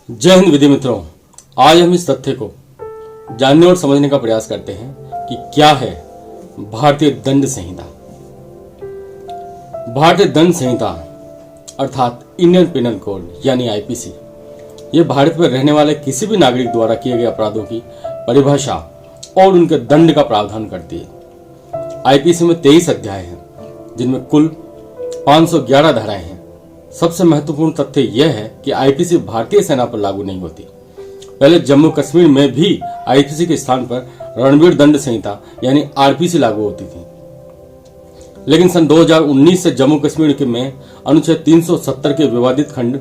जय हिंद विधि मित्रों। आज हम इस तथ्य को जानने और समझने का प्रयास करते हैं कि क्या है भारतीय दंड संहिता। भारतीय दंड संहिता अर्थात इंडियन पिनल कोड यानी आईपीसी, यह भारत में रहने वाले किसी भी नागरिक द्वारा किए गए अपराधों की परिभाषा और उनके दंड का प्रावधान करती है। आईपीसी में 23 अध्याय हैं, जिनमें कुल 511 धाराएं हैं। सबसे महत्वपूर्ण तथ्य यह है कि आईपीसी भारतीय सेना पर लागू नहीं होती। पहले जम्मू कश्मीर में भी आईपीसी के स्थान पर रणवीर दंड संहिता यानी आरपीसी लागू होती थी, लेकिन सन 2019 से जम्मू कश्मीर में अनुच्छेद 370 के विवादित खंड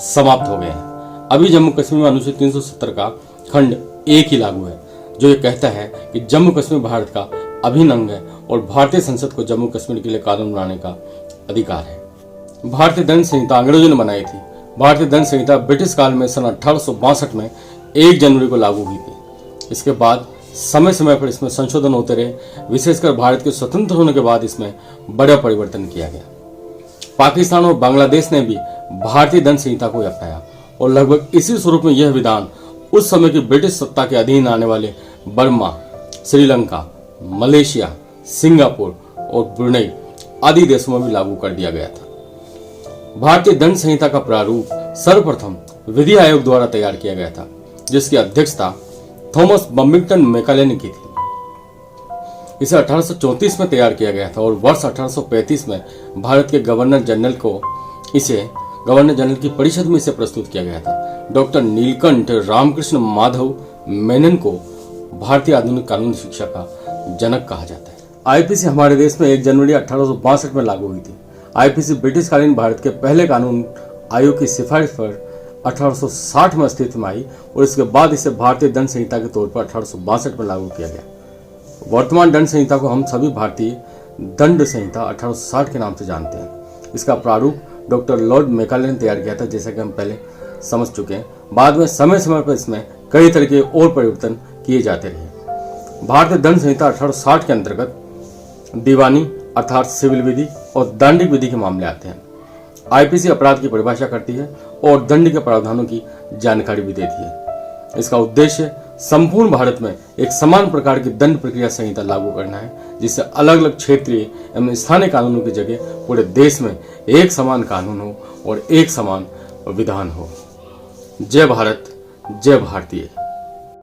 समाप्त हो गए हैं। अभी जम्मू कश्मीर में अनुच्छेद 370 का खंड 1 ही लागू है, जो ये कहता है कि जम्मू कश्मीर भारत का अभिन्न अंग है और भारतीय संसद को जम्मू कश्मीर के लिए कानून बनाने का अधिकार है। भारतीय दंड संहिता अंग्रेजों ने बनाई थी। भारतीय दंड संहिता ब्रिटिश काल में सन 1862 में 1 जनवरी को लागू हुई थी। इसके बाद समय समय पर इसमें संशोधन होते रहे। विशेषकर भारत के स्वतंत्र होने के बाद इसमें बड़ा परिवर्तन किया गया। पाकिस्तान और बांग्लादेश ने भी भारतीय दंड संहिता को अपनाया और लगभग इसी स्वरूप में यह विधान उस समय की ब्रिटिश सत्ता के अधीन आने वाले बर्मा, श्रीलंका, मलेशिया, सिंगापुर और ब्रुनेई आदि देशों में भी लागू कर दिया गया था। भारतीय दंड संहिता का प्रारूप सर्वप्रथम विधि आयोग द्वारा तैयार किया गया था, जिसकी अध्यक्षता थॉमस बम्बिंगटन मैकाले ने की थी। इसे 1834 में तैयार किया गया था और वर्ष 1835 में भारत के गवर्नर जनरल की परिषद में इसे प्रस्तुत किया गया था। डॉक्टर नीलकंठ रामकृष्ण माधव मेनन को भारतीय आधुनिक कानून शिक्षा का जनक कहा जाता है। आईपीसी हमारे देश में 1 जनवरी 1862 में लागू हुई थी। आईपीसी ब्रिटिश कालीन भारत के पहले कानून आयोग की सिफारिश पर 1860 में अस्तित्व में आई और इसके बाद इसे भारतीय दंड संहिता के तौर पर 1862 में लागू किया गया। वर्तमान दंड संहिता को हम सभी भारतीय दंड संहिता 1860 के नाम से जानते हैं। इसका प्रारूप डॉक्टर लॉर्ड मैकाले ने तैयार किया था, जैसा कि हम पहले समझ चुके हैं। बाद में समय समय पर इसमें कई तरह के और परिवर्तन किए जाते रहे। भारतीय दंड संहिता 1860 के अंतर्गत दीवानी अर्थात सिविल विधि और दंडिक विधि के मामले आते हैं। आईपीसी अपराध की परिभाषा करती है और दंड के प्रावधानों की जानकारी भी देती है। इसका उद्देश्य संपूर्ण भारत में एक समान प्रकार की दंड प्रक्रिया संहिता लागू करना है, जिससे अलग अलग क्षेत्रीय एवं स्थानीय कानूनों की जगह पूरे देश में एक समान कानून हो और एक समान विधान हो। जय भारत, जय भारतीय।